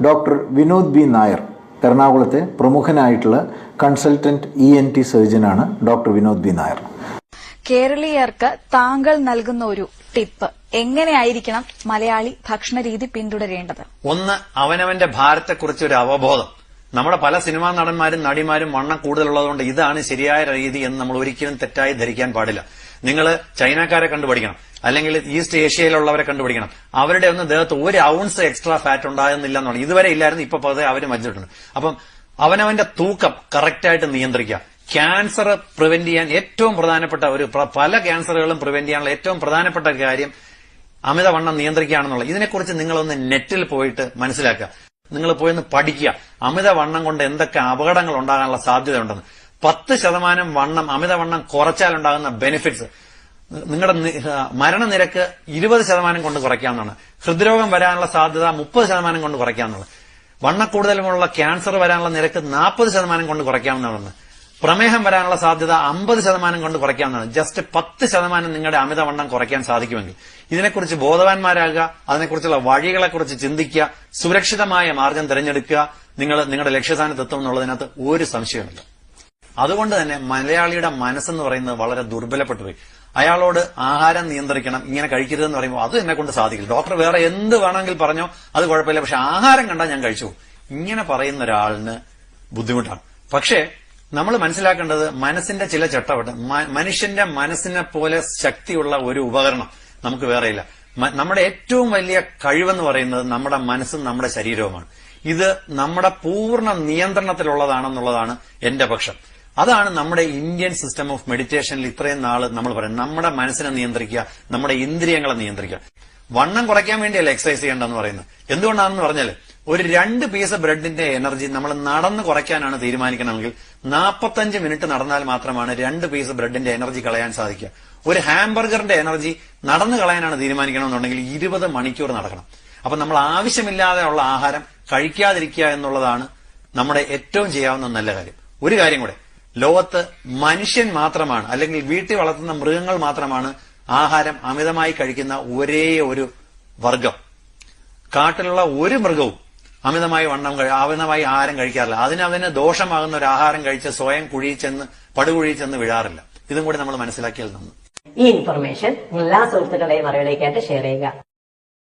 Doctor Vinod B Nair. എറണാകുളത്തെ പ്രമുഖനായിട്ടുള്ള consultant ENT സർജനാണ് ഡോക്ടർ വിനോദ് ബി നായർ. കേരളീയർക്ക് താങ്കൾ നൽകുന്ന ഒരു ടിപ്പ്, എങ്ങനെയായിരിക്കണം മലയാളി ഭക്ഷണ രീതി പിന്തുടരേണ്ടത്? ഒന്ന്, അവനവന്റെ ഭാരത്തെക്കുറിച്ച് ഒരു അവബോധം. നമ്മുടെ പല സിനിമാ നടന്മാരും നടിമാരും വണ്ണം കൂടുതലുള്ളതുകൊണ്ട് ഇതാണ് ശരിയായ രീതി എന്ന് നമ്മൾ ഒരിക്കലും തെറ്റായി ധരിക്കാൻ പാടില്ല. നിങ്ങൾ ചൈനക്കാരെ കണ്ടുപിടിക്കണം, അല്ലെങ്കിൽ ഈസ്റ്റ് ഏഷ്യയിലുള്ളവരെ കണ്ടുപിടിക്കണം. അവരുടെ ഒന്നും ദേഹത്ത് ഒരു ഔൺസ് എക്സ്ട്രാ ഫാറ്റ് ഉണ്ടാകുന്നില്ല എന്നുള്ളത് ഇതുവരെ ഇല്ലായിരുന്നു. ഇപ്പൊ പതിയെ അവര് മജ്ജിട്ടുണ്ട്. അപ്പം അവനവന്റെ തൂക്കം കറക്റ്റായിട്ട് നിയന്ത്രിക്കുക. ക്യാൻസർ പ്രിവെന്റ് ചെയ്യാൻ ഏറ്റവും പ്രധാനപ്പെട്ട പല ക്യാൻസറുകളും പ്രിവെന്റ് ചെയ്യാനുള്ള ഏറ്റവും പ്രധാനപ്പെട്ട കാര്യം അമിതവണ്ണം നിയന്ത്രിക്കുകയാണെന്നുള്ളത്. ഇതിനെക്കുറിച്ച് നിങ്ങളൊന്ന് നെറ്റിൽ പോയിട്ട് മനസ്സിലാക്കുക. നിങ്ങൾ പോയി പഠിക്കുക. അമിതവണ്ണം കൊണ്ട് എന്തൊക്കെ അപകടങ്ങൾ ഉണ്ടാകാനുള്ള സാധ്യതയുണ്ടെന്ന്. 10% വണ്ണം അമിതവണ്ണം കുറച്ചാൽ ഉണ്ടാകുന്ന ബെനിഫിറ്റ്സ്, നിങ്ങളുടെ മരണനിരക്ക് 20% കൊണ്ട് കുറയ്ക്കാവുന്നതാണ്. ഹൃദ്രോഗം വരാനുള്ള സാധ്യത 30% കൊണ്ട് കുറയ്ക്കാവുന്നതാണ്. വണ്ണക്കൂടുതലുമുള്ള ക്യാൻസർ വരാനുള്ള നിരക്ക് 40% കൊണ്ട് കുറയ്ക്കാവുന്നതാണ്. പ്രമേഹം വരാനുള്ള സാധ്യത 50% കൊണ്ട് കുറയ്ക്കാവുന്നതാണ്. ജസ്റ്റ് 10% നിങ്ങളുടെ അമിതവണ്ണം കുറയ്ക്കാൻ സാധിക്കുമെങ്കിൽ ഇതിനെക്കുറിച്ച് ബോധവാന്മാരാകുക, അതിനെക്കുറിച്ചുള്ള വഴികളെക്കുറിച്ച് ചിന്തിക്കുക, സുരക്ഷിതമായ മാർഗം തിരഞ്ഞെടുക്കുക. നിങ്ങൾ നിങ്ങളുടെ ലക്ഷ്യസ്ഥാനത്ത് എത്തും എന്നുള്ളതിനകത്ത് ഒരു സംശയമില്ല. അതുകൊണ്ട് തന്നെ മലയാളിയുടെ മനസ്സെന്ന് പറയുന്നത് വളരെ ദുർബലപ്പെട്ടുപോയി. അയാളോട് ആഹാരം നിയന്ത്രിക്കണം, ഇങ്ങനെ കഴിക്കരുതെന്ന് പറയുമ്പോൾ അത് എന്നെ കൊണ്ട് സാധിക്കില്ല. ഡോക്ടർ വേറെ എന്ത് വേണമെങ്കിൽ പറഞ്ഞോ, അത് കുഴപ്പമില്ല, പക്ഷെ ആഹാരം കണ്ടാൽ ഞാൻ കഴിച്ചു. ഇങ്ങനെ പറയുന്ന ഒരാളിന് ബുദ്ധിമുട്ടാണ്. പക്ഷേ നമ്മൾ മനസ്സിലാക്കേണ്ടത് മനസ്സിന്റെ ചില ചട്ടവട്ടം. മനുഷ്യന്റെ മനസ്സിനെ പോലെ ശക്തിയുള്ള ഒരു ഉപകരണം നമുക്ക് വേറെയില്ല. നമ്മുടെ ഏറ്റവും വലിയ കഴിവെന്ന് പറയുന്നത് നമ്മുടെ മനസ്സും നമ്മുടെ ശരീരവുമാണ്. ഇത് നമ്മുടെ പൂർണ്ണ നിയന്ത്രണത്തിലുള്ളതാണെന്നുള്ളതാണ് എന്റെ പക്ഷം. അതാണ് നമ്മുടെ ഇന്ത്യൻ സിസ്റ്റം ഓഫ് മെഡിറ്റേഷനിൽ ഇത്രയും നാള് നമ്മൾ പറയുന്നത്. നമ്മുടെ മനസ്സിനെ നിയന്ത്രിക്കുക, നമ്മുടെ ഇന്ദ്രിയങ്ങളെ നിയന്ത്രിക്കുക. വണ്ണം കുറയ്ക്കാൻ വേണ്ടിയല്ല എക്സസൈസ് ചെയ്യേണ്ടെന്ന് പറയുന്നത്. എന്തുകൊണ്ടാണെന്ന് പറഞ്ഞാൽ ഒരു 2 പീസ് ബ്രെഡിന്റെ എനർജി നമ്മൾ നടന്ന് കുറയ്ക്കാനാണ് തീരുമാനിക്കണമെങ്കിൽ 45 മിനിറ്റ് നടന്നാൽ മാത്രമാണ് 2 പീസ് ബ്രെഡിന്റെ എനർജി കളയാൻ സാധിക്കുക. ഒരു ഹാംബർഗറിന്റെ എനർജി നടന്നു കളയാനാണ് തീരുമാനിക്കണമെന്നുണ്ടെങ്കിൽ 20 മണിക്കൂർ നടക്കണം. അപ്പൊ നമ്മൾ ആവശ്യമില്ലാതെ ഉള്ള ആഹാരം കഴിക്കാതിരിക്കുക എന്നുള്ളതാണ് നമ്മുടെ ഏറ്റവും ചെയ്യാവുന്ന നല്ല കാര്യം. ഒരു കാര്യം കൂടെ, ലോകത്ത് മനുഷ്യൻ മാത്രമാണ്, അല്ലെങ്കിൽ വീട്ടിൽ വളർത്തുന്ന മൃഗങ്ങൾ മാത്രമാണ് ആഹാരം അമിതമായി കഴിക്കുന്ന ഒരേ ഒരു വർഗം. കാട്ടിലുള്ള ഒരു മൃഗവും അമിതമായി ആഹാരം കഴിക്കാറില്ല. അതിന് ദോഷമാകുന്ന ഒരു ആഹാരം കഴിച്ച് സ്വയം പടുകുഴിയിൽ ചെന്ന് വീഴാറില്ല. ഇതും കൂടി നമ്മൾ മനസ്സിലാക്കിയാൽ നന്ന്. ഈ ഇൻഫർമേഷൻ എല്ലാ സുഹൃത്തുക്കളുടെയും അറിവിലേക്കായിട്ട് ഷെയർ ചെയ്യുക.